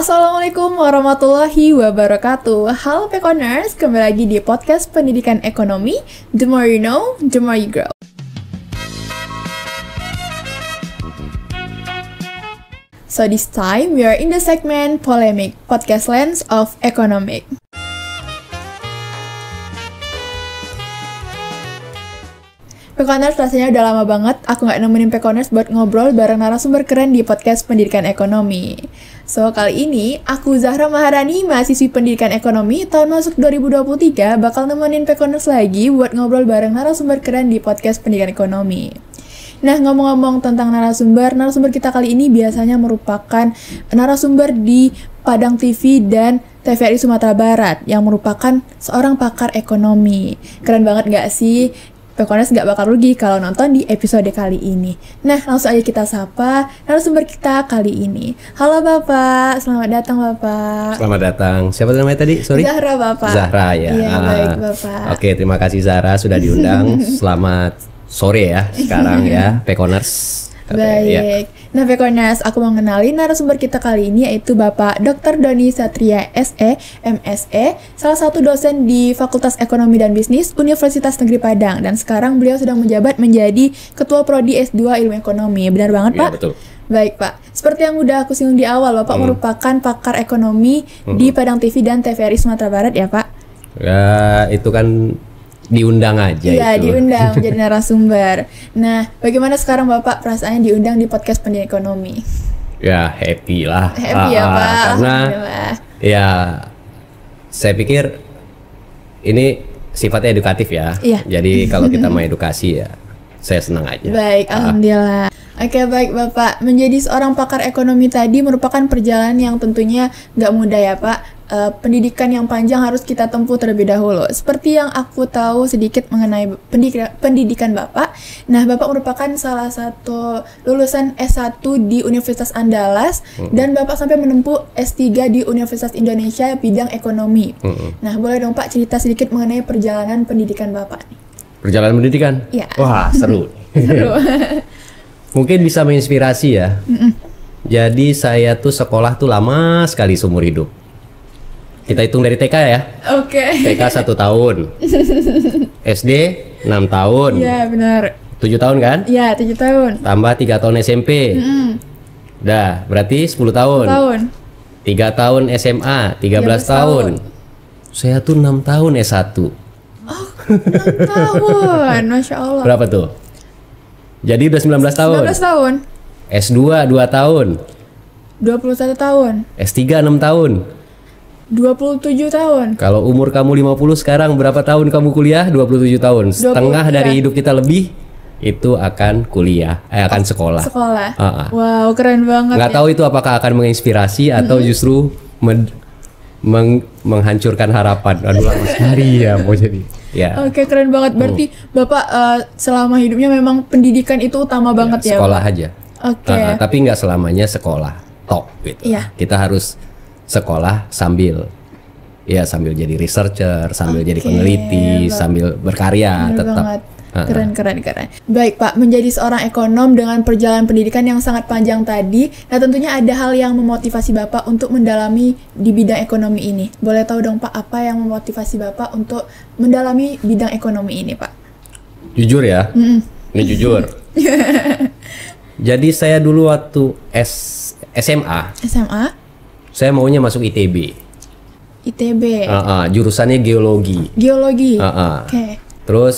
Assalamualaikum warahmatullahi wabarakatuh. Halo Pekoners, kembali lagi di podcast Pendidikan Ekonomi. The more you know, the more you grow. So this time we are in the segment Polemic, Podcast Lens of Economic. Pekoners, rasanya udah lama banget aku nggak nemenin Pekoners buat ngobrol bareng narasumber keren di podcast Pendidikan Ekonomi. So, kali ini aku Zahra Maharani, mahasiswi Pendidikan Ekonomi tahun masuk 2023, bakal nemenin Pekoners lagi buat ngobrol bareng narasumber keren di podcast Pendidikan Ekonomi. Nah, ngomong-ngomong tentang narasumber kita kali ini biasanya merupakan narasumber di Padang TV dan TVRI Sumatera Barat yang merupakan seorang pakar ekonomi. Keren banget gak sih? Pekoners gak bakal rugi kalau nonton di episode kali ini. Nah, langsung aja kita sapa narasumber kita kali ini. Halo Bapak, selamat datang Bapak. Selamat datang. Siapa namanya tadi? Sorry. Zahra Bapak. Zahra ya. Iya, baik Bapak. Oke, terima kasih Zahra sudah diundang. Selamat sore ya sekarang ya, Pekoners. Baik. Ya. Nah, Pekoners, aku mau kenalin narasumber kita kali ini yaitu Bapak Dr. Doni Satria SE, MSE, salah satu dosen di Fakultas Ekonomi dan Bisnis Universitas Negeri Padang, dan sekarang beliau sedang menjabat menjadi Ketua Prodi S2 Ilmu Ekonomi. Benar banget, Pak? Ya, betul. Baik, Pak. Seperti yang udah aku singgung di awal, Bapak merupakan pakar ekonomi di Padang TV dan TVRI Sumatera Barat ya, Pak? Ya, itu kan diundang aja. Iya, itu. diundang menjadi narasumber. Nah, bagaimana sekarang Bapak perasaannya diundang di podcast Pendidikan Ekonomi? Ya, happy lah. Happy ya, Pak. Karena ya saya pikir ini sifatnya edukatif ya. Iya. Jadi kalau kita mau edukasi ya saya senang aja. Baik, alhamdulillah. Oke, baik Bapak. Menjadi seorang pakar ekonomi tadi merupakan perjalanan yang tentunya nggak mudah ya, Pak. Pendidikan yang panjang harus kita tempuh terlebih dahulu. Seperti yang aku tahu sedikit mengenai pendidikan Bapak. Nah, Bapak merupakan salah satu lulusan S1 di Universitas Andalas dan Bapak sampai menempuh S3 di Universitas Indonesia bidang ekonomi. Nah, boleh dong Pak cerita sedikit mengenai perjalanan pendidikan Bapak nih? Perjalanan pendidikan? Iya. Wah, seru. Seru. Mungkin bisa menginspirasi ya. Jadi saya tuh sekolah tuh lama sekali seumur hidup. Kita hitung dari TK ya. Oke. TK 1 tahun. SD 6 tahun. Iya, benar. 7 tahun kan? Iya, 7 tahun. Tambah 3 tahun SMP. Dah, berarti 10 tahun. 3 tahun SMA, 13 tahun. Saya tuh 6 tahun S1. Oh, 6 tahun. Masya Allah. Berapa tuh? Jadi udah 19 tahun. 19 tahun. S2 2 tahun. 21 tahun. S3 6 tahun. 27 tahun. Kalau umur kamu 50 sekarang berapa tahun kamu kuliah? 27 tahun. Setengah dari hidup kita lebih itu akan kuliah, akan sekolah. Sekolah. Wow, keren banget. Nggak tahu itu apakah akan menginspirasi atau justru menghancurkan harapan. Aduh, lama sekali ya mau jadi. Ya. Oke, keren banget. Berarti Bapak selama hidupnya memang pendidikan itu utama banget ya, sekolah Pak? aja. Oke. Tapi nggak selamanya sekolah top gitu. Iya. Kita harus sekolah sambil jadi researcher, sambil jadi peneliti, sambil berkarya. Bener tetap banget. Keren. Baik Pak, menjadi seorang ekonom dengan perjalanan pendidikan yang sangat panjang tadi, nah tentunya ada hal yang memotivasi Bapak untuk mendalami di bidang ekonomi ini. Boleh tahu dong Pak, apa yang memotivasi Bapak untuk mendalami bidang ekonomi ini Pak? Jujur ya, ini jujur. Jadi saya dulu waktu SMA, saya maunya masuk ITB. Jurusannya geologi. Oke. Terus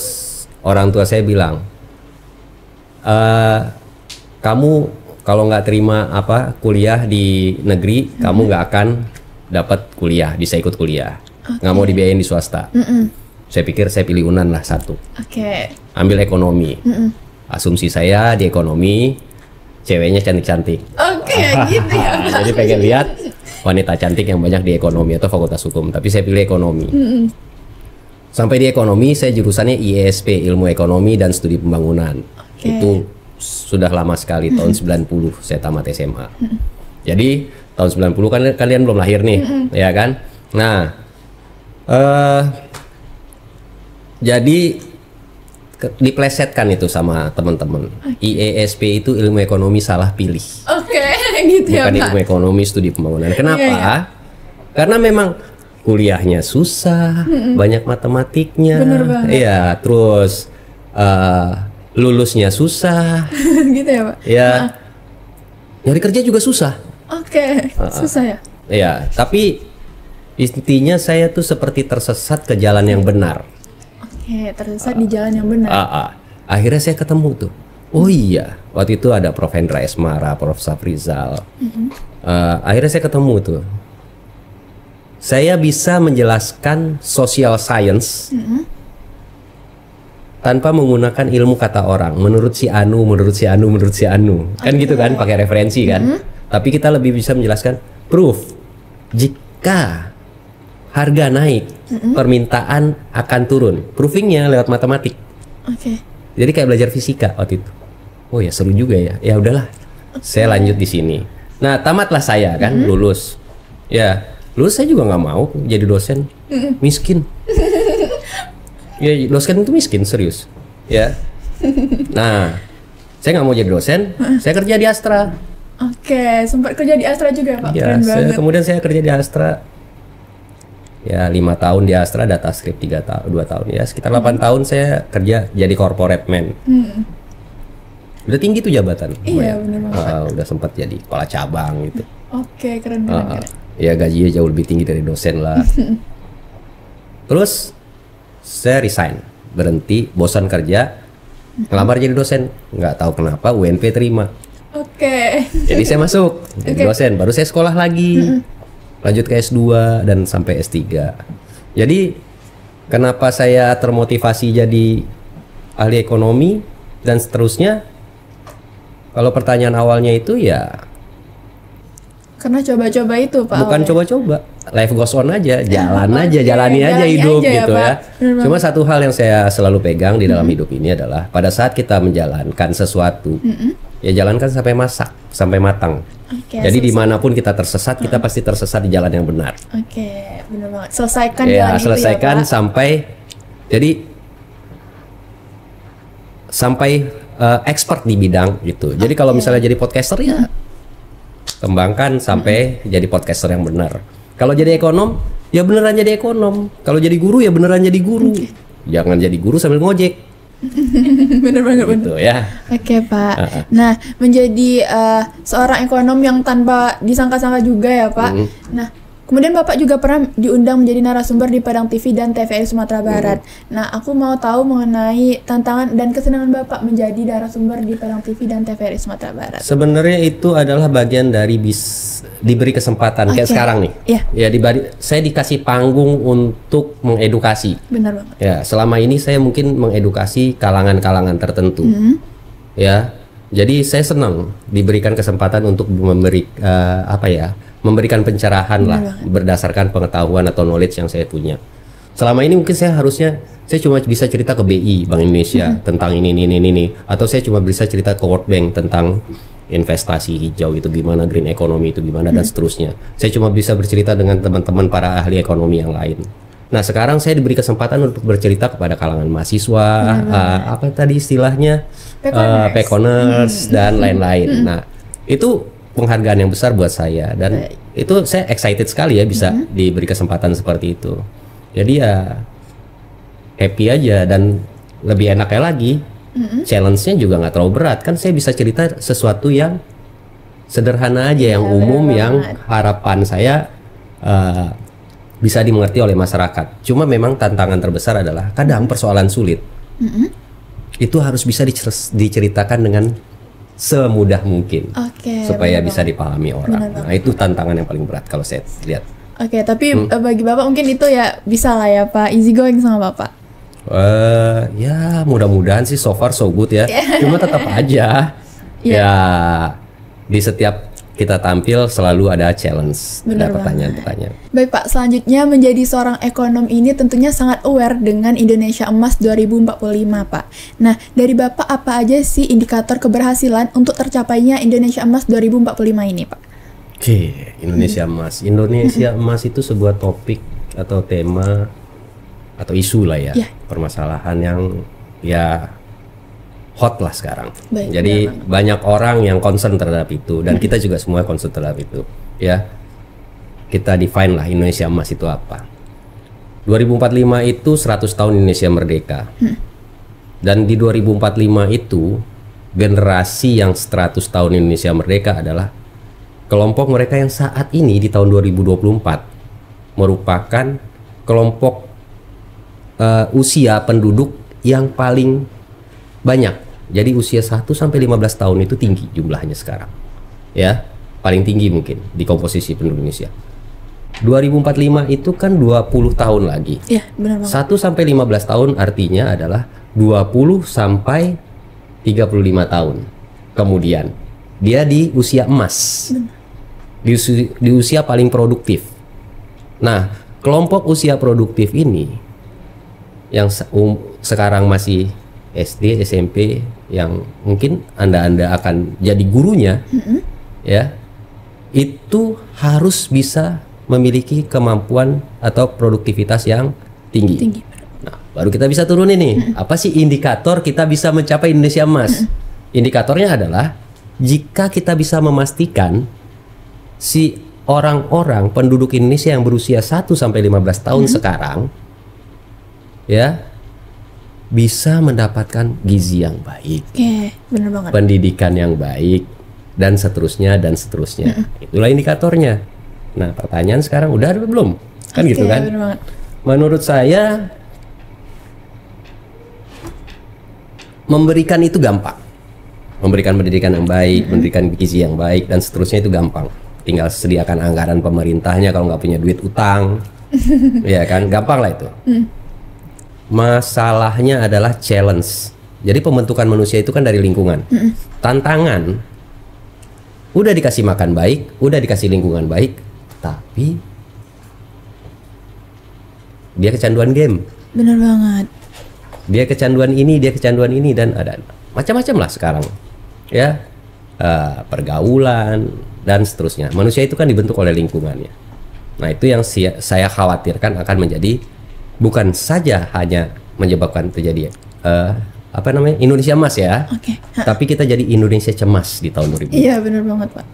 orang tua saya bilang, kamu kalau nggak terima kuliah di negeri, kamu nggak akan dapat kuliah, bisa ikut kuliah. Nggak mau dibiayain di swasta. Saya pikir saya pilih UNAN lah satu. Ambil ekonomi. Asumsi saya di ekonomi, ceweknya cantik-cantik. Gitu ya. Jadi pengen lihat wanita cantik yang banyak di ekonomi atau fakultas hukum. Tapi saya pilih ekonomi. Sampai di ekonomi, saya jurusannya IESP, Ilmu Ekonomi dan Studi Pembangunan. Itu sudah lama sekali, tahun 90 saya tamat SMA. Jadi tahun 90 kan kalian belum lahir nih, ya kan? Nah, jadi diplesetkan itu sama teman-teman. IESP itu ilmu ekonomi salah pilih. Oke. Oke, gitu ya Bukan Pak. ilmu ekonomi, studi pembangunan. Kenapa? Iya. Karena memang kuliahnya susah, banyak matematiknya. Bener banget. Iya, terus lulusnya susah. Gitu ya Pak. Ya, nyari kerja juga susah. Oke, susah ya. Iya, tapi intinya saya tuh seperti tersesat ke jalan yang benar. Oke, tersesat di jalan yang benar. Akhirnya saya ketemu tuh. Oh iya, waktu itu ada Prof. Hendra Esmara, Prof. Safrizal. Akhirnya saya ketemu tuh. Saya bisa menjelaskan social science tanpa menggunakan ilmu kata orang. Menurut si Anu, menurut si Anu, menurut si Anu. Kan gitu kan, pakai referensi kan. Tapi kita lebih bisa menjelaskan proof. Jika harga naik, permintaan akan turun. Proofingnya lewat matematik. Oke. Jadi kayak belajar fisika waktu itu. Oh ya seru juga ya. Ya udahlah. Saya lanjut di sini. Nah tamatlah saya kan, lulus. Ya lulus saya juga nggak mau jadi dosen. Miskin. Ya dosen itu miskin serius. Ya. Nah saya nggak mau jadi dosen. Saya kerja di Astra. Oke, sempat kerja di Astra juga Pak. Ya, Keren banget. kemudian saya kerja di Astra. Ya 5 tahun di Astra, data script 2 tahun ya, sekitar 8 tahun saya kerja jadi corporate man. Udah tinggi tuh jabatan. Iya, bener banget. Udah sempat jadi kepala cabang gitu. Oke, keren. Ya gajinya jauh lebih tinggi dari dosen lah. Terus saya resign, berhenti, bosan kerja, ngelamar jadi dosen. Nggak tahu kenapa UNP terima. Oke. Jadi saya masuk jadi dosen, baru saya sekolah lagi. Lanjut ke S2 dan sampai S3. Jadi kenapa saya termotivasi jadi ahli ekonomi dan seterusnya? Kalau pertanyaan awalnya itu ya Karena coba-coba itu Pak. bukan awalnya. coba-coba, life goes on aja, jalan aja, jalani aja jalani hidup aja ya, gitu Pak. ya. Bener Cuma satu hal yang saya selalu pegang di dalam hidup ini adalah pada saat kita menjalankan sesuatu, ya jalankan sampai masak, sampai matang. Oke, Jadi dimanapun kita tersesat, kita pasti tersesat di jalan yang benar. Oke, benar banget. Selesaikan Ya, jalan selesaikan itu ya Pak. sampai expert di bidang gitu. Jadi kalau misalnya jadi podcaster ya kembangkan sampai jadi podcaster yang benar. Kalau jadi ekonom ya beneran jadi ekonom. Kalau jadi guru ya beneran jadi guru. Jangan jadi guru sambil ngojek Bener banget bener. gitu ya. Oke Pak. Nah, menjadi seorang ekonom yang tanpa disangka-sangka juga ya Pak. Nah, kemudian Bapak juga pernah diundang menjadi narasumber di Padang TV dan TVRI Sumatera Barat. Nah, aku mau tahu mengenai tantangan dan kesenangan Bapak menjadi narasumber di Padang TV dan TVRI Sumatera Barat. Sebenarnya itu adalah bagian dari diberi kesempatan kayak sekarang nih. Iya. Ya saya dikasih panggung untuk mengedukasi. Benar banget. Ya, selama ini saya mungkin mengedukasi kalangan-kalangan tertentu. Ya. Jadi saya senang diberikan kesempatan untuk memberikan pencerahan lah berdasarkan pengetahuan atau knowledge yang saya punya. Selama ini mungkin saya cuma bisa cerita ke BI Bank Indonesia tentang ini, atau saya cuma bisa cerita ke World Bank tentang investasi hijau itu gimana, green economy itu gimana dan seterusnya. Saya cuma bisa bercerita dengan teman-teman para ahli ekonomi yang lain. Nah, sekarang saya diberi kesempatan untuk bercerita kepada kalangan mahasiswa, apa tadi istilahnya, pekoners dan lain-lain. Nah, itu penghargaan yang besar buat saya dan itu saya excited sekali ya bisa diberi kesempatan seperti itu. Jadi ya happy aja dan lebih enaknya lagi challenge-nya juga nggak terlalu berat kan, saya bisa cerita sesuatu yang sederhana aja, yang umum, yang harapan saya bisa dimengerti oleh masyarakat. Cuma memang tantangan terbesar adalah kadang persoalan sulit itu harus bisa diceritakan dengan semudah mungkin supaya bisa dipahami orang. Nah, itu tantangan yang paling berat kalau saya lihat. Oke, tapi bagi Bapak mungkin itu ya bisa lah ya Pak, easy going sama Bapak. Ya mudah-mudahan sih so far so good ya. Cuma tetap aja ya di setiap kita tampil selalu ada challenge, ada pertanyaan-pertanyaan. Baik Pak, selanjutnya menjadi seorang ekonom ini tentunya sangat aware dengan Indonesia Emas 2045 Pak. Nah, dari Bapak apa aja sih indikator keberhasilan untuk tercapainya Indonesia Emas 2045 ini Pak? Oke, Indonesia Emas. Indonesia Emas itu sebuah topik atau tema atau isu lah ya, permasalahan yang ya hot lah sekarang. Baik, Jadi banyak orang yang concern terhadap itu dan kita juga semua concern terhadap itu. Ya, kita define lah Indonesia emas itu apa. 2045 itu 100 tahun Indonesia merdeka. Dan di 2045 itu generasi yang 100 tahun Indonesia merdeka adalah kelompok mereka yang saat ini di tahun 2024 merupakan kelompok usia penduduk yang paling banyak. Jadi usia 1 sampai 15 tahun itu tinggi jumlahnya sekarang. Ya, paling tinggi mungkin di komposisi penduduk Indonesia. 2045 itu kan 20 tahun lagi. Iya, benar banget. 1 sampai 15 tahun artinya adalah 20 sampai 35 tahun. Kemudian dia di usia emas. Di usia paling produktif. Nah, kelompok usia produktif ini yang sekarang masih SD, SMP, yang mungkin Anda akan jadi gurunya, ya, itu harus bisa memiliki kemampuan atau produktivitas yang tinggi. Nah, baru kita bisa turunin nih, apa sih indikator kita bisa mencapai Indonesia emas? Indikatornya adalah jika kita bisa memastikan si orang-orang penduduk Indonesia yang berusia 1 sampai 15 tahun sekarang, ya, bisa mendapatkan gizi yang baik, Oke, benar banget. pendidikan yang baik, dan seterusnya dan seterusnya. Itulah indikatornya. Nah, pertanyaan sekarang udah ada belum? Kan gitu kan? Benar banget. Menurut saya memberikan itu gampang. Memberikan pendidikan yang baik, memberikan gizi yang baik, dan seterusnya itu gampang. Tinggal sediakan anggaran pemerintahnya, kalau nggak punya duit utang, ya kan, gampang lah itu. Masalahnya adalah challenge. Jadi pembentukan manusia itu kan dari lingkungan. Tantangan, udah dikasih makan baik, udah dikasih lingkungan baik, tapi dia kecanduan game. Benar banget. Dia kecanduan ini, dan ada macam-macam lah sekarang. Ya, pergaulan dan seterusnya. Manusia itu kan dibentuk oleh lingkungannya. Nah, itu yang saya khawatirkan akan menjadi bukan saja hanya menyebabkan terjadi Indonesia emas ya, tapi kita jadi Indonesia cemas di tahun 2045. Iya, benar banget, Pak.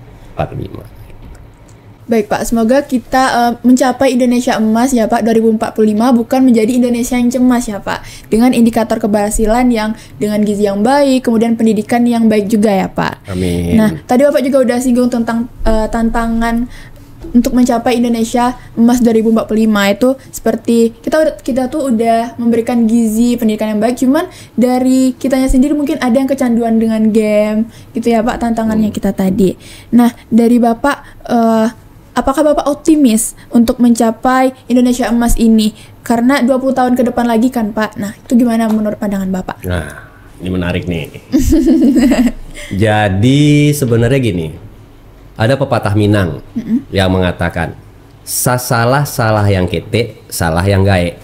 Baik, Pak. Semoga kita mencapai Indonesia emas ya, Pak, 2045, bukan menjadi Indonesia yang cemas ya, Pak. Dengan indikator keberhasilan yang dengan gizi yang baik, kemudian pendidikan yang baik juga ya, Pak. Amin. Nah, tadi Bapak juga udah singgung tentang tantangan untuk mencapai Indonesia emas 2045 itu seperti kita tuh udah memberikan gizi pendidikan yang baik, cuman dari kitanya sendiri mungkin ada yang kecanduan dengan game gitu ya, Pak, tantangannya kita tadi. Nah, dari Bapak apakah Bapak optimis untuk mencapai Indonesia emas ini? Karena 20 tahun ke depan lagi kan, Pak. Nah, itu gimana menurut pandangan Bapak? Nah, ini menarik nih. Jadi sebenarnya gini, ada pepatah Minang yang mengatakan salah yang kete, salah yang gae.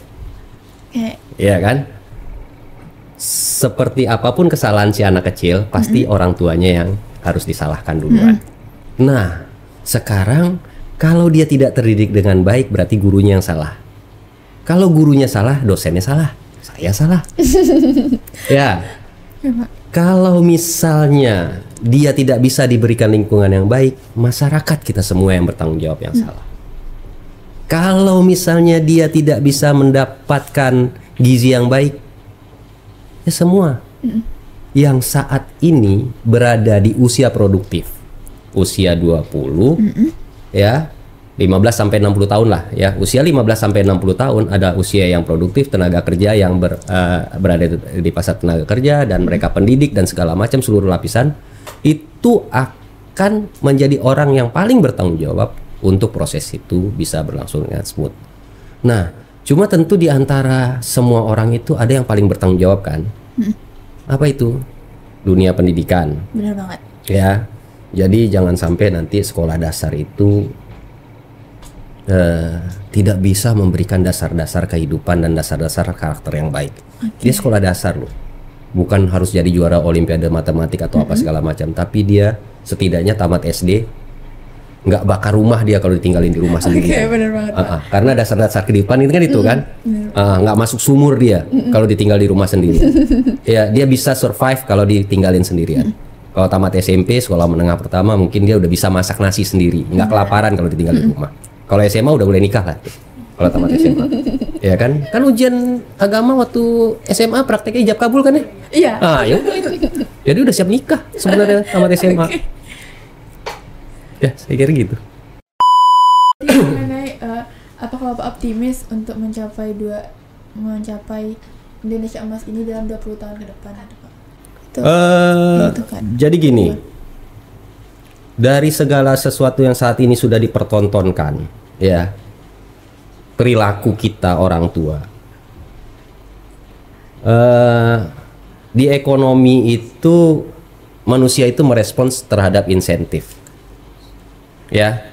Iya kan? Seperti apapun kesalahan si anak kecil, pasti orang tuanya yang harus disalahkan duluan. Nah, sekarang kalau dia tidak terdidik dengan baik, berarti gurunya yang salah. Kalau gurunya salah, dosennya salah, saya salah. Ya. Kalau misalnya dia tidak bisa diberikan lingkungan yang baik, masyarakat kita semua yang bertanggung jawab yang salah. Kalau misalnya dia tidak bisa mendapatkan gizi yang baik, ya semua yang saat ini berada di usia produktif, usia 20, ya 15 sampai 60 tahun lah ya. Usia 15 sampai 60 tahun ada usia yang produktif, tenaga kerja yang berada di pasar tenaga kerja, dan mereka pendidik dan segala macam seluruh lapisan itu akan menjadi orang yang paling bertanggung jawab untuk proses itu bisa berlangsung dengan smooth. Nah, cuma tentu di antara semua orang itu ada yang paling bertanggung jawab kan? Apa itu? Dunia pendidikan. Benar banget. Ya. Jadi jangan sampai nanti sekolah dasar itu tidak bisa memberikan dasar-dasar kehidupan dan dasar-dasar karakter yang baik. Dia sekolah dasar loh, bukan harus jadi juara olimpiade matematik atau apa segala macam, tapi dia setidaknya tamat SD nggak bakar rumah dia kalau ditinggalin di rumah sendiri. Oke, bener banget. Karena dasar-dasar kehidupan itu kan itu kan, nggak masuk sumur dia kalau ditinggal di rumah sendiri. Ya, dia bisa survive kalau ditinggalin sendirian. Kalau tamat SMP, sekolah menengah pertama, mungkin dia udah bisa masak nasi sendiri, nggak kelaparan kalau ditinggal di rumah. Kalau SMA udah boleh nikah lah. Kalau tamat SMA, ya kan? Kan ujian agama waktu SMA prakteknya ijab kabul kan ya? Iya. Ya udah itu. Jadi udah siap nikah sebenarnya tamat SMA. Ya, saya kira gitu. Mengenai apakah Bapak optimis untuk mencapai Indonesia Emas ini dalam 20 tahun ke depan, Pak? Itu kan. Jadi gini, dari segala sesuatu yang saat ini sudah dipertontonkan, ya, perilaku kita orang tua, di ekonomi itu manusia itu merespons terhadap insentif, ya,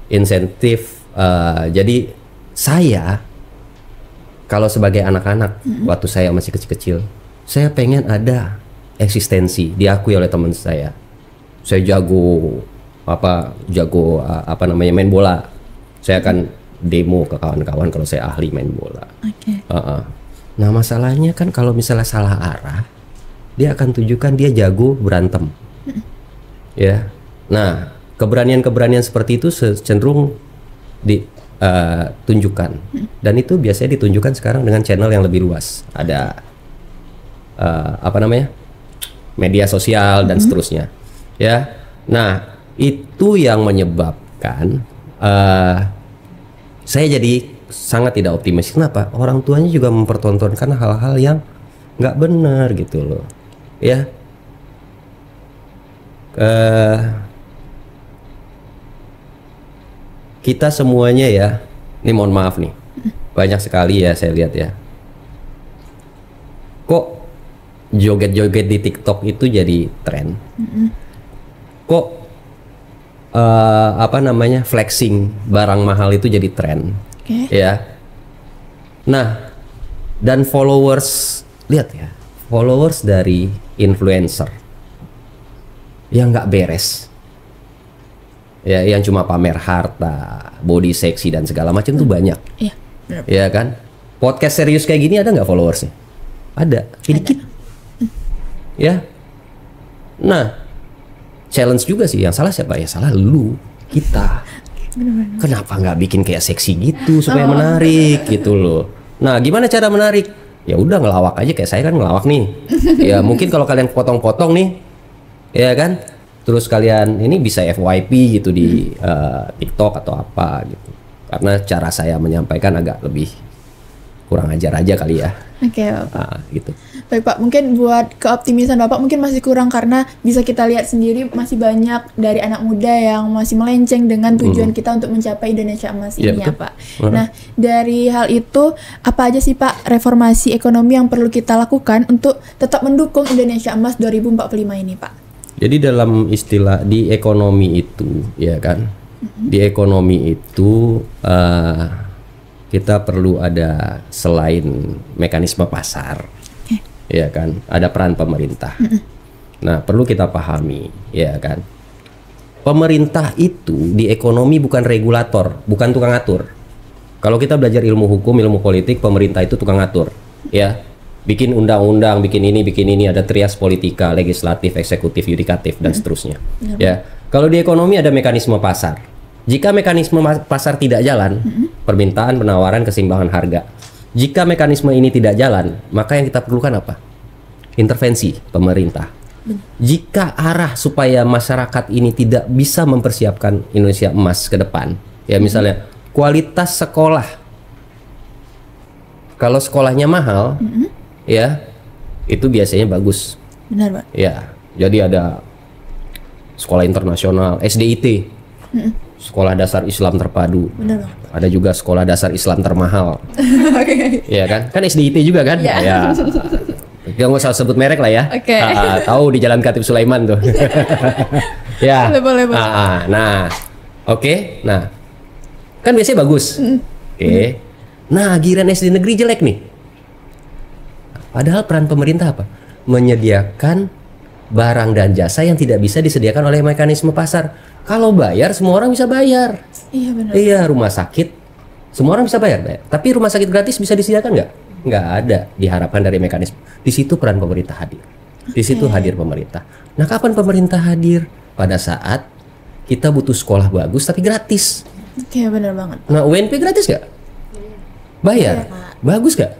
insentif. Jadi saya kalau sebagai anak-anak waktu saya masih kecil-kecil, saya pengen ada eksistensi diakui oleh teman saya. Saya jago main bola. Saya akan demo ke kawan-kawan kalau saya ahli main bola. Nah, masalahnya kan kalau misalnya salah arah, dia akan tunjukkan dia jago berantem. Ya. Nah, keberanian-keberanian seperti itu cenderung ditunjukkan. Dan itu biasanya ditunjukkan sekarang dengan channel yang lebih luas. Ada media sosial dan seterusnya. Ya. Nah, itu yang menyebabkan saya jadi sangat tidak optimis. Kenapa? Orang tuanya juga mempertontonkan hal-hal yang nggak benar gitu loh, ya. Kita semuanya ya, ini mohon maaf nih, banyak sekali ya saya lihat ya. Kok joget-joget di TikTok itu jadi tren? Kok flexing barang mahal itu jadi tren, ya. Nah, dan followers, lihat ya, followers dari influencer yang nggak beres, ya, yang cuma pamer harta, body seksi dan segala macam tuh banyak, ya kan. Podcast serius kayak gini ada nggak followersnya? Ada, sedikit, ya. Nah, challenge juga sih, yang salah siapa? Ya salah lu, kita. Kenapa nggak bikin kayak seksi gitu supaya menarik gitu loh. Nah, gimana cara menarik? Ya udah ngelawak aja, kayak saya kan ngelawak nih. Ya mungkin kalau kalian potong-potong nih, ya kan, terus kalian ini bisa FYP gitu di TikTok atau apa gitu. Karena cara saya menyampaikan agak lebih kurang ajar aja kali ya. Gitu. Baik Pak, mungkin buat keoptimisan Bapak mungkin masih kurang karena bisa kita lihat sendiri masih banyak dari anak muda yang masih melenceng dengan tujuan kita untuk mencapai Indonesia Emas ini ya Pak. Nah, dari hal itu apa aja sih Pak reformasi ekonomi yang perlu kita lakukan untuk tetap mendukung Indonesia Emas 2045 ini Pak? Jadi dalam istilah di ekonomi itu, ya kan, di ekonomi itu kita perlu ada selain mekanisme pasar, ya kan, ada peran pemerintah. Nah, perlu kita pahami, ya kan, pemerintah itu di ekonomi bukan regulator, bukan tukang atur. Kalau kita belajar ilmu hukum, ilmu politik, pemerintah itu tukang atur, ya. Bikin undang-undang, bikin ini, ada trias politika, legislatif, eksekutif, yudikatif, dan seterusnya. Ya, kalau di ekonomi ada mekanisme pasar. Jika mekanisme pasar tidak jalan, permintaan, penawaran, keseimbangan harga. Jika mekanisme ini tidak jalan, maka yang kita perlukan apa? Intervensi pemerintah. Jika arah supaya masyarakat ini tidak bisa mempersiapkan Indonesia Emas ke depan, ya misalnya kualitas sekolah. Kalau sekolahnya mahal, ya itu biasanya bagus. Benar Pak. Ya, jadi ada sekolah internasional, SDIT. Sekolah dasar Islam terpadu. Benar Bang. Ada juga sekolah dasar Islam termahal. Iya kan? Kan SDIT juga kan? Ya. Kita nggak usah sebut merek lah ya. Tahu di Jalan Khatib Sulaiman tuh. Ya. Boleh. Nah, oke. Nah, kan biasanya bagus. Oke. Nah, giliran SD negeri jelek nih. Padahal peran pemerintah apa? Menyediakan barang dan jasa yang tidak bisa disediakan oleh mekanisme pasar. Kalau bayar semua orang bisa bayar. Iya benar. Iya, rumah sakit semua orang bisa bayar. Tapi rumah sakit gratis bisa disediakan nggak? Nggak ada. Diharapkan dari mekanisme. Di situ peran pemerintah hadir. Di situ hadir pemerintah. Nah, kapan pemerintah hadir? Pada saat kita butuh sekolah bagus tapi gratis. Oke, benar banget. Nah, UNP gratis nggak? Bayar. Bagus nggak?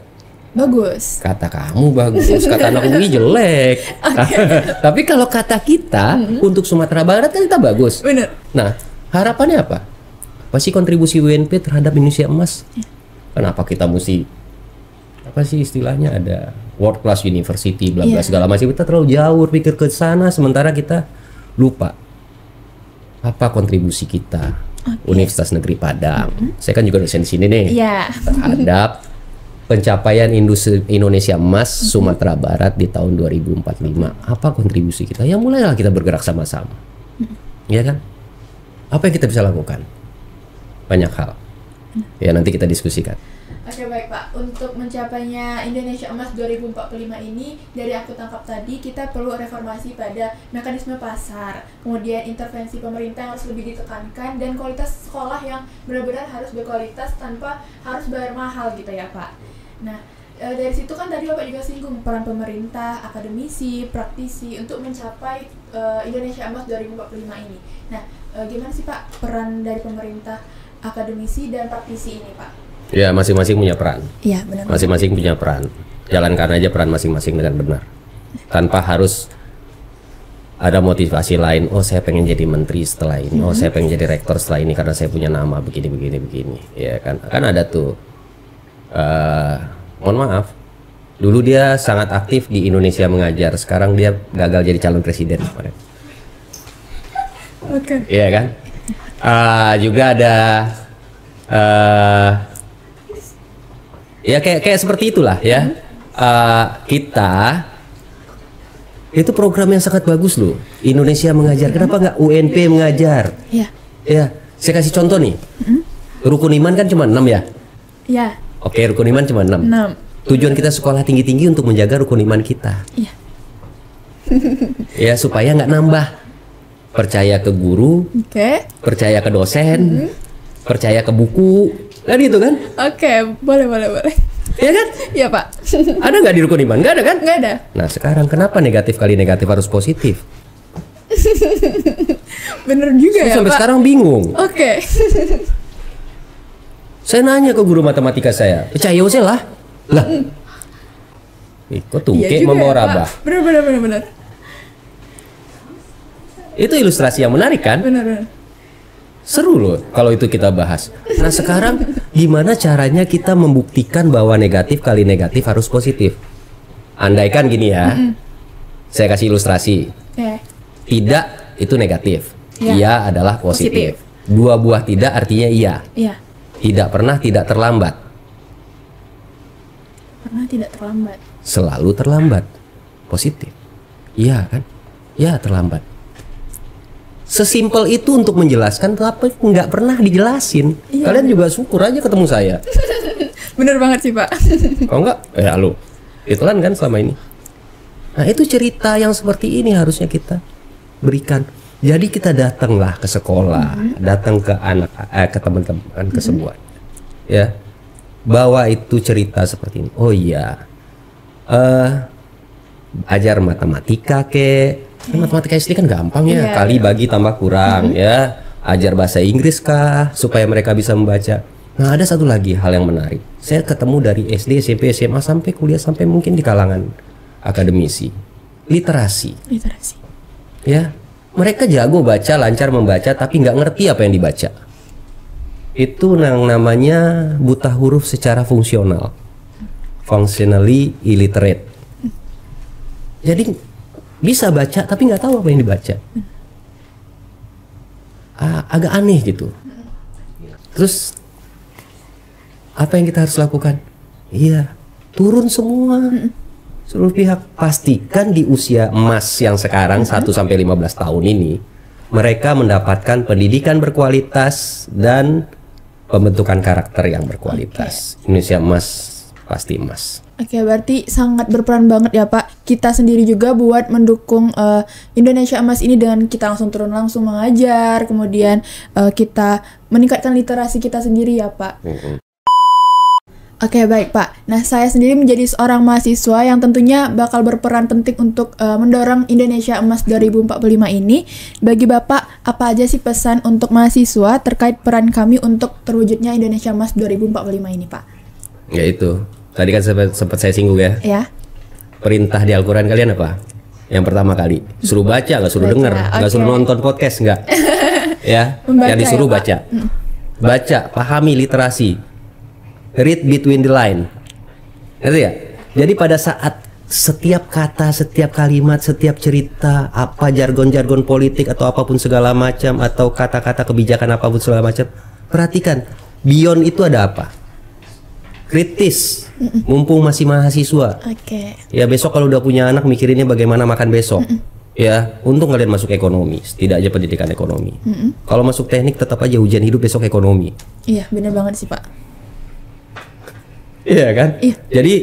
Bagus. Kata kamu bagus, kata anak UI jelek. Tapi kalau kata kita untuk Sumatera Barat kan kita bagus. Bener. Nah, harapannya apa? Apa sih kontribusi UNP terhadap Indonesia Emas? Kenapa kita mesti apa sih istilahnya ada world class university bla bla segala macam, kita terlalu jauh pikir ke sana sementara kita lupa apa kontribusi kita. Universitas Negeri Padang. Saya kan juga dosen di sini nih. Terhadap pencapaian industri Indonesia Emas Sumatera Barat di tahun 2045. Apa kontribusi kita? Ya mulailah kita bergerak sama-sama. Ya kan? Apa yang kita bisa lakukan? Banyak hal. Ya nanti kita diskusikan. Oke baik Pak, untuk mencapainya Indonesia Emas 2045 ini, dari aku tangkap tadi kita perlu reformasi pada mekanisme pasar, kemudian intervensi pemerintah yang harus lebih ditekankan, dan kualitas sekolah yang benar-benar harus berkualitas tanpa harus bayar mahal gitu ya Pak. Nah, dari situ kan tadi Bapak juga singgung peran pemerintah, akademisi, praktisi untuk mencapai Indonesia Emas 2045 ini. Nah, gimana sih Pak peran dari pemerintah, akademisi, dan praktisi ini Pak? Ya, masing-masing punya peran. Iya, benar. Masing-masing punya peran. Jalankan aja peran masing-masing dengan benar. Tanpa harus ada motivasi lain. Oh, saya pengen jadi menteri setelah ini. Oh, saya pengen jadi rektor setelah ini karena saya punya nama begini. Ya kan? Kan ada tuh. Mohon maaf. Dulu dia sangat aktif di Indonesia Mengajar. Sekarang dia gagal jadi calon presiden kemarin. Oke. Iya kan? Juga ada. Ya kayak seperti itulah ya. Kita itu program yang sangat bagus loh. Indonesia Mengajar. Kenapa nggak UNP Mengajar? Iya. Ya, saya kasih contoh nih. Rukun iman kan cuma 6 ya? Iya. Oke, rukun iman cuma 6. Tujuan kita sekolah tinggi-tinggi untuk menjaga rukun iman kita. Iya. Ya, supaya nggak nambah. Percaya ke guru, percaya ke dosen, percaya ke buku, kan gitu kan? Oke, boleh. Ya kan? Iya Pak. Ada nggak di rukun iman? Nggak ada kan? Nggak ada. Nah sekarang kenapa negatif kali negatif harus positif? Bener juga ya sampai Pak. Sekarang bingung. Oke. Saya nanya ke guru matematika saya, percaya saya lah. Ikut tungke membawa rabah. Bener. Itu ilustrasi yang menarik kan? Bener. Seru loh kalau itu kita bahas. Nah sekarang gimana caranya kita membuktikan bahwa negatif kali negatif harus positif? Andaikan gini ya, saya kasih ilustrasi. Tidak itu negatif, iya adalah positif. Dua buah tidak artinya iya. Tidak pernah tidak terlambat. Pernah tidak terlambat. Selalu terlambat. Positif. Iya kan? Ya terlambat. Sesimpel itu untuk menjelaskan, tapi nggak pernah dijelasin. Kalian juga syukur aja ketemu saya. Bener banget sih Pak. Kalau enggak, ya lu itulah kan selama ini. Nah itu cerita yang seperti ini harusnya kita berikan. Jadi kita datanglah ke sekolah, datang ke anak, ke teman-teman, ke semua, ya. Bawa itu cerita seperti ini. Oh iya, ajar matematika matematika SD kan gampang ya, kali bagi tambah kurang ya. Ajar bahasa Inggris kah supaya mereka bisa membaca. Nah ada satu lagi hal yang menarik. Saya ketemu dari SD, SMP, SMA sampai kuliah sampai mungkin di kalangan akademisi, literasi. Ya, mereka jago baca, lancar membaca, tapi nggak ngerti apa yang dibaca. Itu yang namanya buta huruf secara fungsional, functionally illiterate. Jadi bisa baca tapi nggak tahu apa yang dibaca. Agak aneh gitu. Terus apa yang kita harus lakukan? Iya, turun semua. Seluruh pihak pastikan di usia emas yang sekarang 1-15 tahun ini mereka mendapatkan pendidikan berkualitas dan pembentukan karakter yang berkualitas. Indonesia emas pasti emas. Oke, berarti sangat berperan banget ya Pak. Kita sendiri juga buat mendukung Indonesia Emas ini dengan kita langsung mengajar, kemudian kita meningkatkan literasi kita sendiri ya Pak. Oke, baik Pak. Nah, saya sendiri menjadi seorang mahasiswa yang tentunya bakal berperan penting untuk mendorong Indonesia Emas 2045 ini. Bagi Bapak, apa aja sih pesan untuk mahasiswa terkait peran kami untuk terwujudnya Indonesia Emas 2045 ini Pak? Ya itu. Tadi kan sempat saya singgung ya. Ya. Perintah di Al-Quran kalian apa? Yang pertama kali suruh baca, nggak suruh denger, nggak suruh nonton podcast, nggak. Ya, Membaca yang disuruh ya, baca. Baca, pahami literasi. Read between the line. Ngerti ya? Jadi pada saat setiap kata, setiap kalimat, setiap cerita, apa jargon-jargon politik atau apapun segala macam, atau kata-kata kebijakan apapun segala macam, perhatikan beyond itu ada apa. Kritis, mumpung masih mahasiswa. Oke. Ya besok kalau udah punya anak mikirinnya bagaimana makan besok. Ya, untung kalian masuk ekonomi, setidaknya pendidikan ekonomi. Kalau masuk teknik tetap aja ujian hidup besok ekonomi. Iya, benar banget sih Pak. Iya kan? Iya. Jadi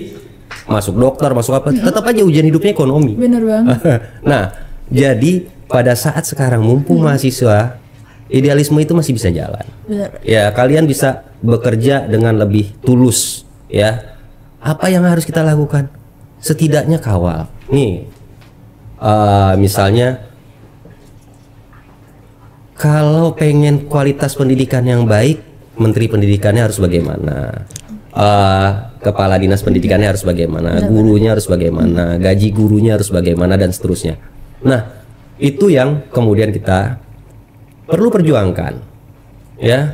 masuk dokter, masuk apa, tetap aja ujian hidupnya ekonomi. Benar banget. Nah, jadi pada saat sekarang mumpung mahasiswa, idealisme itu masih bisa jalan. Benar. Ya, kalian bisa bekerja dengan lebih tulus, ya. Apa yang harus kita lakukan? Setidaknya kawal. Nih, misalnya kalau pengen kualitas pendidikan yang baik, menteri pendidikannya harus bagaimana? Kepala dinas pendidikannya harus bagaimana? Gurunya harus bagaimana? Gaji gurunya harus bagaimana dan seterusnya. Nah, itu yang kemudian kita perlu perjuangkan, ya.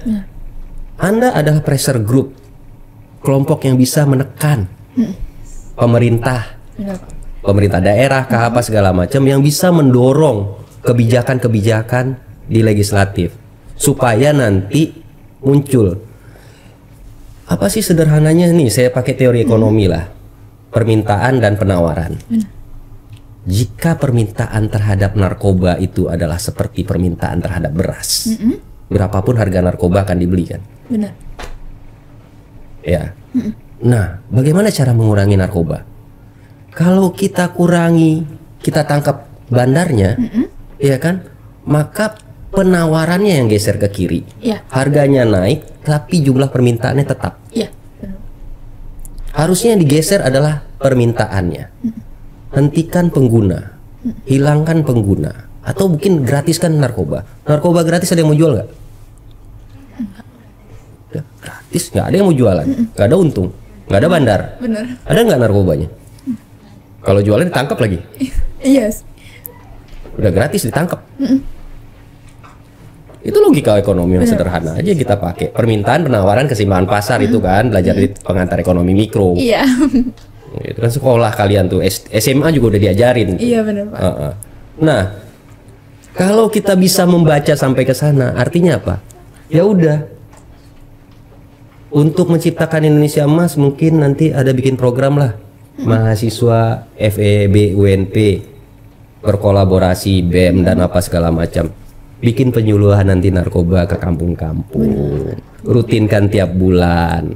Anda adalah pressure group, kelompok yang bisa menekan pemerintah, pemerintah daerah, apa segala macam, yang bisa mendorong kebijakan-kebijakan di legislatif supaya nanti muncul. Apa sih sederhananya nih? Saya pakai teori ekonomi lah, permintaan dan penawaran. Jika permintaan terhadap narkoba itu adalah seperti permintaan terhadap beras, berapapun harga narkoba akan dibeli kan? Benar. Ya. Nah, bagaimana cara mengurangi narkoba? Kalau kita kurangi, kita tangkap bandarnya, ya kan? Maka penawarannya yang geser ke kiri, harganya naik, tapi jumlah permintaannya tetap. Harusnya yang digeser adalah permintaannya. Hentikan pengguna, hilangkan pengguna, atau mungkin gratiskan narkoba. Narkoba gratis ada yang mau jual nggak? Ya, gratis, nggak ada yang mau jualan, nggak ada untung, nggak ada bandar. Benar. Ada nggak narkobanya? Kalau jualan ditangkap lagi. Yes. Udah gratis ditangkap. Itu logika ekonomi yang sederhana aja kita pakai. Permintaan, penawaran, keseimbangan pasar itu kan belajar di pengantar ekonomi mikro. Iya. Itu kan sekolah kalian tuh, SMA juga udah diajarin. Iya benar Pak. Nah, kalau kita bisa membaca sampai ke sana, artinya apa? Ya udah. Untuk menciptakan Indonesia Emas mungkin nanti ada bikin program lah. Mahasiswa FEB UNP berkolaborasi BEM dan apa segala macam. Bikin penyuluhan anti narkoba ke kampung-kampung. Rutinkan tiap bulan.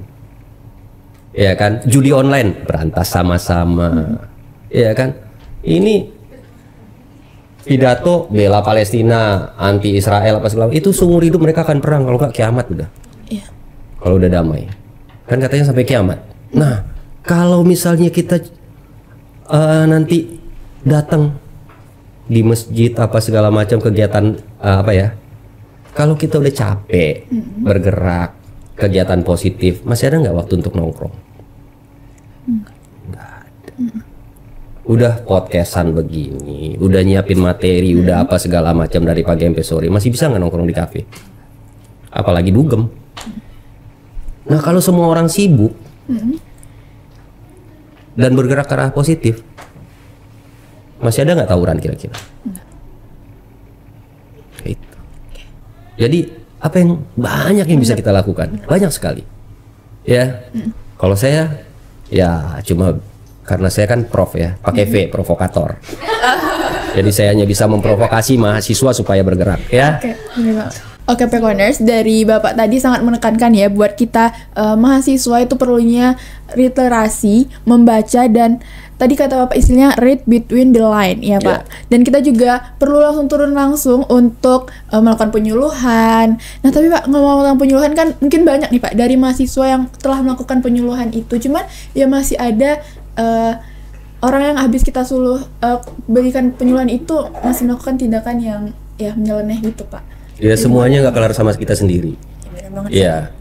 Ya kan? Judi online berantas sama-sama. Ya kan? Ini pidato bela Palestina, anti Israel apa segala, itu seumur hidup mereka akan perang, kalau nggak kiamat udah. Iya. Kalau udah damai. Kan katanya sampai kiamat. Nah, kalau misalnya kita nanti datang di masjid apa segala macam kegiatan apa ya? Kalau kita udah capek bergerak, kegiatan positif, masih ada nggak waktu untuk nongkrong? Nggak ada. Udah podcastan begini, udah nyiapin materi, udah apa segala macam dari pagi sampai sore, masih bisa nggak nongkrong di kafe? Apalagi dugem. Nah, kalau semua orang sibuk dan bergerak ke arah positif, masih ada nggak tawuran kira-kira? Itu. Jadi apa yang banyak yang bisa kita lakukan? Banyak sekali. Ya, kalau saya ya cuma karena saya kan prof ya, pakai V, provokator. Jadi saya hanya bisa memprovokasi mahasiswa supaya bergerak ya. Oke, benar Pak. Oke, Pekoners, dari Bapak tadi sangat menekankan ya buat kita mahasiswa itu perlunya literasi, membaca, dan tadi kata Bapak istilahnya read between the line ya Pak. Dan kita juga perlu langsung turun langsung untuk melakukan penyuluhan. Nah tapi Pak, ngomong tentang penyuluhan kan mungkin banyak nih Pak dari mahasiswa yang telah melakukan penyuluhan itu. Cuman ya masih ada orang yang habis kita berikan penyuluhan itu masih melakukan tindakan yang ya menyeleneh gitu Pak. Ya semuanya nggak kelar sama kita sendiri. Iya.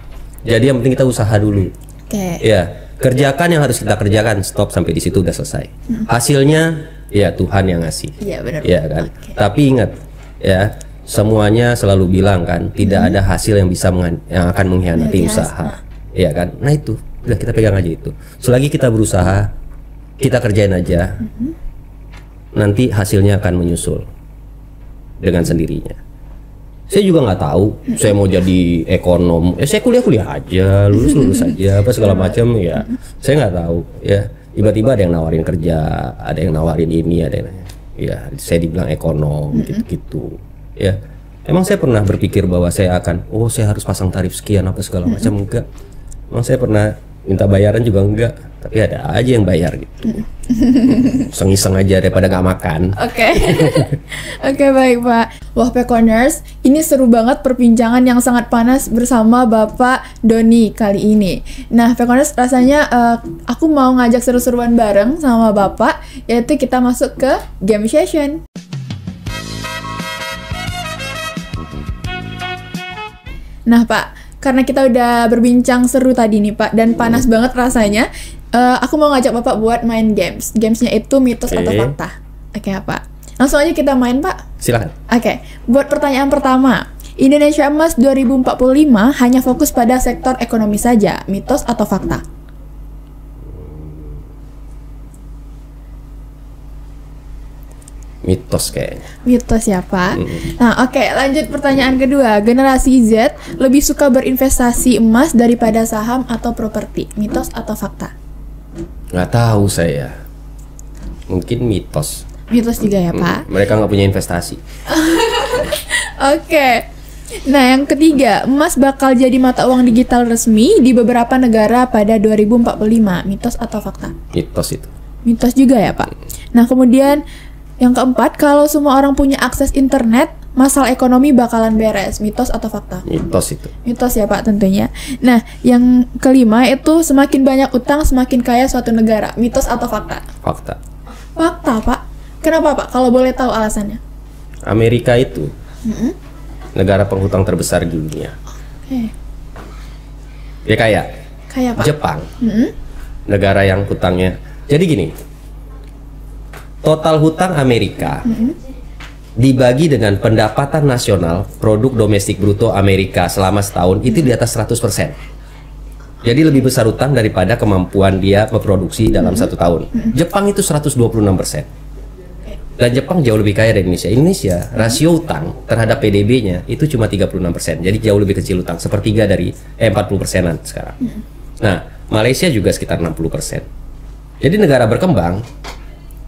Jadi yang penting kita usaha dulu. Oke. Ya, kerjakan yang harus kita kerjakan, stop sampai di situ udah selesai. Hasilnya ya Tuhan yang ngasih. Iya benar. Iya kan. Tapi ingat ya, semuanya selalu bilang kan tidak ada hasil yang bisa yang akan mengkhianati usaha. Iya kan. Nah itu udah kita pegang aja itu. Selagi kita berusaha, kita kerjain aja. Nanti hasilnya akan menyusul dengan sendirinya. Saya juga nggak tahu saya mau jadi ekonom, saya kuliah aja, lulus aja apa segala macam ya. Saya nggak tahu ya, tiba-tiba ada yang nawarin kerja, ada yang nawarin ini, ada yang ya saya dibilang ekonom gitu ya. Emang saya pernah berpikir bahwa saya akan saya harus pasang tarif sekian apa segala macam, enggak. Emang saya pernah minta bayaran juga enggak, tapi ada aja yang bayar gitu. Iseng-iseng aja daripada nggak makan. Oke. Oke, baik Pak. Wah Pekoners, ini seru banget perbincangan yang sangat panas bersama Bapak Doni kali ini. Nah Pekoners, rasanya aku mau ngajak seru-seruan bareng sama Bapak, yaitu kita masuk ke game session. Nah Pak, karena kita udah berbincang seru tadi nih Pak, dan panas banget rasanya, aku mau ngajak Bapak buat main games. Gamesnya itu mitos atau fakta. Oke Pak, langsung aja kita main Pak. Silakan. Oke, buat pertanyaan pertama, Indonesia Emas 2045 hanya fokus pada sektor ekonomi saja, mitos atau fakta? Mitos kayaknya. Mitos ya Pak. Nah oke, lanjut pertanyaan kedua. Generasi Z lebih suka berinvestasi emas daripada saham atau properti, mitos atau fakta? Nggak tahu saya. Mungkin mitos. Mitos juga ya Pak. Mereka nggak punya investasi. Oke. Nah yang ketiga, emas bakal jadi mata uang digital resmi di beberapa negara pada 2045, mitos atau fakta? Mitos itu. Mitos juga ya Pak. Nah kemudian yang keempat, kalau semua orang punya akses internet, masalah ekonomi bakalan beres, mitos atau fakta? Mitos itu. Mitos ya Pak tentunya. Nah, yang kelima itu semakin banyak utang semakin kaya suatu negara, mitos atau fakta? Fakta. Fakta Pak. Kenapa Pak? Kalau boleh tahu alasannya? Amerika itu negara penghutang terbesar di dunia. Oke. Dia kaya. Kaya Pak. Jepang. Negara yang hutangnya. Jadi gini. Total hutang Amerika dibagi dengan pendapatan nasional produk domestik bruto Amerika selama setahun itu di atas 100%. Jadi lebih besar hutang daripada kemampuan dia memproduksi dalam satu tahun. Jepang itu 126%. Dan Jepang jauh lebih kaya dari Indonesia. Indonesia rasio hutang terhadap PDB-nya itu cuma 36%. Jadi jauh lebih kecil hutang, sepertiga dari 40%-an sekarang. Nah, Malaysia juga sekitar 60%. Jadi negara berkembang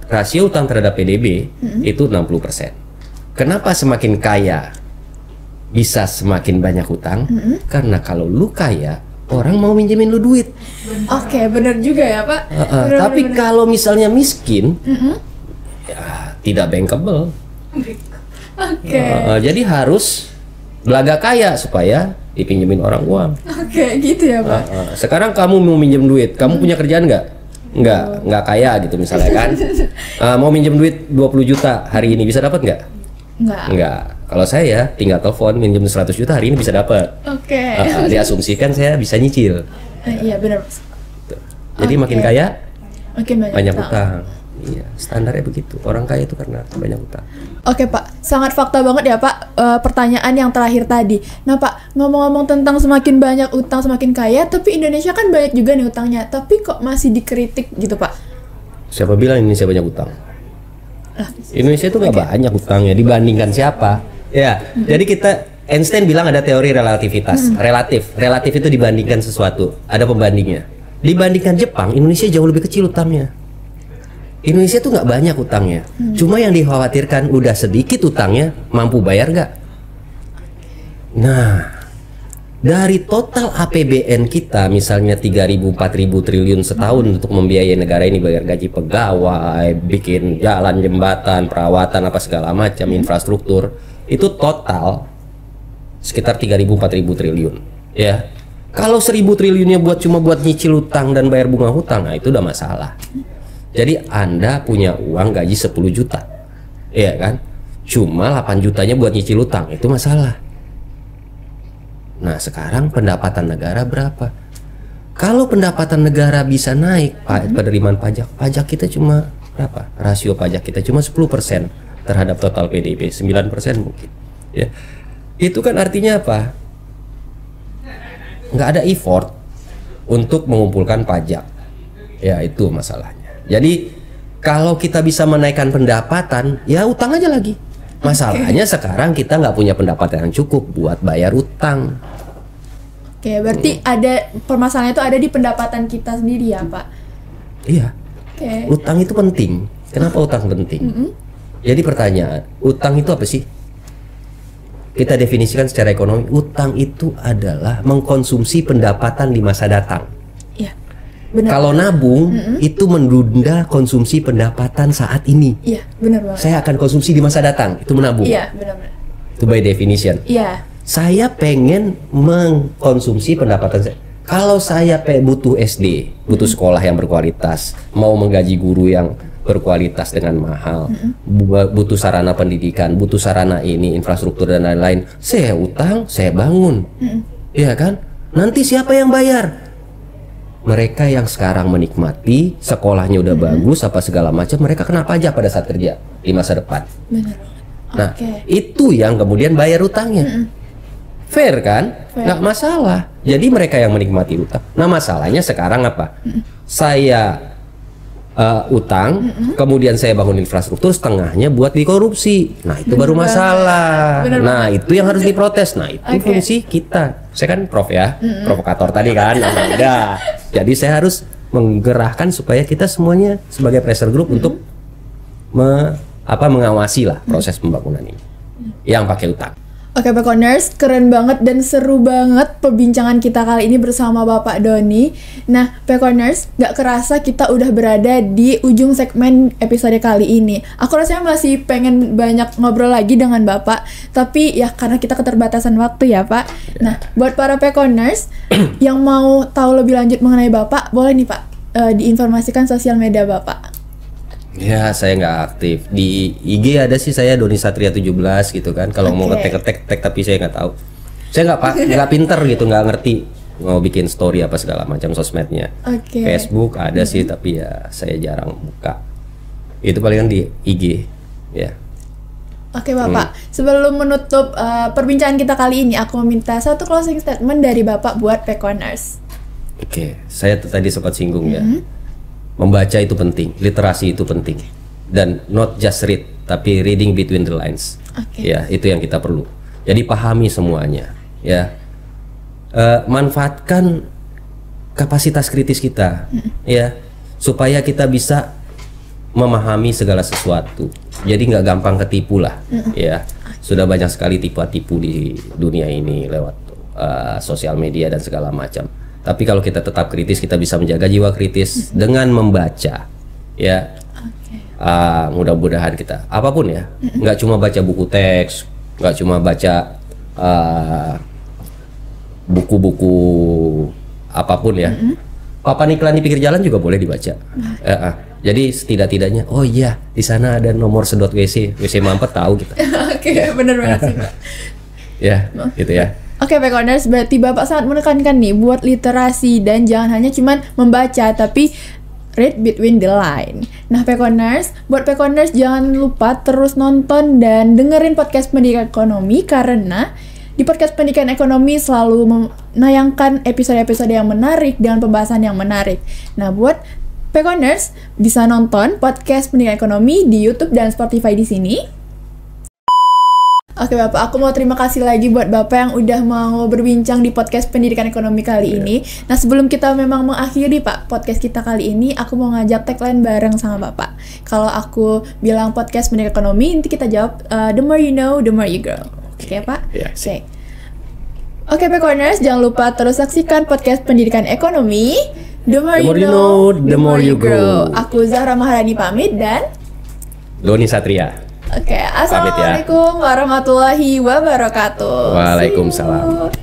rasio utang terhadap PDB itu 60%. Kenapa semakin kaya bisa semakin banyak hutang? Karena kalau lu kaya, orang mau minjemin lu duit. Oke, benar juga ya Pak. Tapi kalau misalnya miskin, ya tidak bankable. Oke. Jadi harus belaga kaya supaya dipinjemin orang uang. Oke, gitu ya Pak. Sekarang kamu mau minjem duit, kamu punya kerjaan nggak? Nggak kaya gitu misalnya kan. Mau minjem duit 20 juta hari ini bisa dapat nggak? Nggak. Kalau saya tinggal telepon minjem 100 juta hari ini bisa dapat. Oke. Diasumsikan saya bisa nyicil. Iya benar. Jadi makin kaya makin banyak utang. Iya, standarnya begitu. Orang kaya itu karena banyak utang. Oke Pak, sangat fakta banget ya Pak pertanyaan yang terakhir tadi. Nah Pak, ngomong-ngomong tentang semakin banyak utang semakin kaya, tapi Indonesia kan banyak juga nih utangnya, tapi kok masih dikritik gitu Pak? Siapa bilang Indonesia banyak utang? Indonesia itu nggak banyak utangnya dibandingkan siapa? Ya, jadi Einstein bilang ada teori relativitas. Relatif itu dibandingkan sesuatu, ada pembandingnya. Dibandingkan Jepang, Indonesia jauh lebih kecil utangnya. Indonesia tuh nggak banyak utangnya, cuma yang dikhawatirkan udah sedikit utangnya, mampu bayar nggak? Nah, dari total APBN kita misalnya 3.000 4.000 triliun setahun untuk membiayai negara ini, bayar gaji pegawai, bikin jalan, jembatan, perawatan apa segala macam, infrastruktur, itu total sekitar 3.000 4.000 triliun ya. Kalau 1.000 triliunnya cuma buat nyicil utang dan bayar bunga hutang, nah itu udah masalah. Jadi Anda punya uang gaji 10 juta, ya kan? Cuma 8 jutanya buat nyicil utang, itu masalah. Nah sekarang pendapatan negara berapa? Kalau pendapatan negara bisa naik, penerimaan pajak kita cuma berapa? Rasio pajak kita cuma 10% terhadap total PDB, 9% mungkin. Ya, itu kan artinya apa? Nggak ada effort untuk mengumpulkan pajak. Ya itu masalahnya. Jadi kalau kita bisa menaikkan pendapatan, ya utang aja lagi. Masalahnya sekarang kita nggak punya pendapatan yang cukup buat bayar utang. Oke, berarti ada permasalahannya itu ada di pendapatan kita sendiri ya, Pak? Iya. Oke. Utang itu penting. Kenapa utang penting? Jadi pertanyaan, utang itu apa sih? Kita definisikan secara ekonomi, utang itu adalah mengkonsumsi pendapatan di masa datang. Iya. Benar. Kalau nabung itu menunda konsumsi pendapatan saat ini. Iya, benar banget. Saya akan konsumsi di masa datang, itu menabung. Iya, benar-benar. Itu by definition. Iya. Saya pengen mengkonsumsi pendapatan saya. Kalau saya butuh SD, butuh sekolah yang berkualitas, mau menggaji guru yang berkualitas dengan mahal, butuh sarana pendidikan, butuh sarana ini, infrastruktur dan lain-lain, saya utang, saya bangun, ya kan? Nanti siapa yang bayar? Mereka yang sekarang menikmati, sekolahnya udah bagus, apa segala macam, mereka kena pajak pada saat kerja di masa depan. Benar. Nah, Oke. itu yang kemudian bayar utangnya. Fair kan? Fair. Nggak masalah. Jadi mereka yang menikmati utang. Nah masalahnya sekarang apa? Saya utang, kemudian saya bangun infrastruktur, setengahnya buat dikorupsi. Nah itu baru masalah. Bener Nah itu yang harus diprotes. Nah itu Oke. fungsi kita. Saya kan prof ya, provokator tadi kan. Nah, udah. Jadi saya harus menggerakkan supaya kita semuanya sebagai pressure group untuk mengawasi lah proses pembangunan ini yang pakai utang. Oke, Pekoners, keren banget dan seru banget perbincangan kita kali ini bersama Bapak Doni. Nah, Pekoners, gak kerasa kita udah berada di ujung segmen episode kali ini. Aku rasanya masih pengen banyak ngobrol lagi dengan Bapak, tapi ya karena kita keterbatasan waktu ya, Pak. Nah, buat para Pekoners yang mau tahu lebih lanjut mengenai Bapak, boleh nih, Pak, diinformasikan sosial media Bapak. Ya, saya nggak aktif. Di IG ada sih saya Doni Satria 17 gitu kan. Kalau mau ngetek tapi saya nggak tahu. Saya nggak pinter gitu, nggak ngerti mau bikin story apa segala macam sosmednya. Facebook ada sih tapi ya saya jarang buka. Itu palingan di IG ya. Oke Bapak, sebelum menutup perbincangan kita kali ini, aku meminta satu closing statement dari Bapak buat Pekoners. Oke, saya tadi sempat singgung ya. Membaca itu penting, literasi itu penting, dan not just read, tapi reading between the lines. Ya, itu yang kita perlu. Jadi pahami semuanya, ya. Manfaatkan kapasitas kritis kita, ya, supaya kita bisa memahami segala sesuatu. Jadi nggak gampang ketipu lah, ya. Sudah banyak sekali tipu-tipu di dunia ini lewat sosial media dan segala macam. Tapi kalau kita tetap kritis, kita bisa menjaga jiwa kritis dengan membaca, ya. Mudah-mudahan kita, apapun ya, nggak cuma baca buku teks, nggak cuma baca buku-buku apapun ya. Papan iklan di pinggir jalan juga boleh dibaca. Jadi setidak-tidaknya, oh iya, di sana ada nomor sedot WC mampet tahu kita. Oke, bener banget sih Pak. Ya, gitu ya. Oke, Pekoners, berarti Bapak sangat menekankan nih buat literasi dan jangan hanya cuman membaca, tapi read between the line. Nah, Pekoners, buat Pekoners jangan lupa terus nonton dan dengerin podcast Pendidikan Ekonomi karena di podcast Pendidikan Ekonomi selalu menayangkan episode-episode yang menarik dengan pembahasan yang menarik. Nah, buat Pekoners bisa nonton podcast Pendidikan Ekonomi di YouTube dan Spotify di sini. Oke Bapak, aku mau terima kasih lagi buat Bapak yang udah mau berbincang di podcast Pendidikan Ekonomi kali ini. Nah sebelum kita memang mengakhiri Pak podcast kita kali ini, aku mau ngajak tagline bareng sama Bapak. Kalau aku bilang podcast Pendidikan Ekonomi, nanti kita jawab the more you know, the more you grow. Oke Pak? Ya, Oke. Oke, Pekoners, jangan lupa terus saksikan podcast Pendidikan Ekonomi. The more you know, the more you grow. Aku Zahra Maharani pamit dan Doni Satria. Oke, assalamualaikum warahmatullahi wabarakatuh. Waalaikumsalam.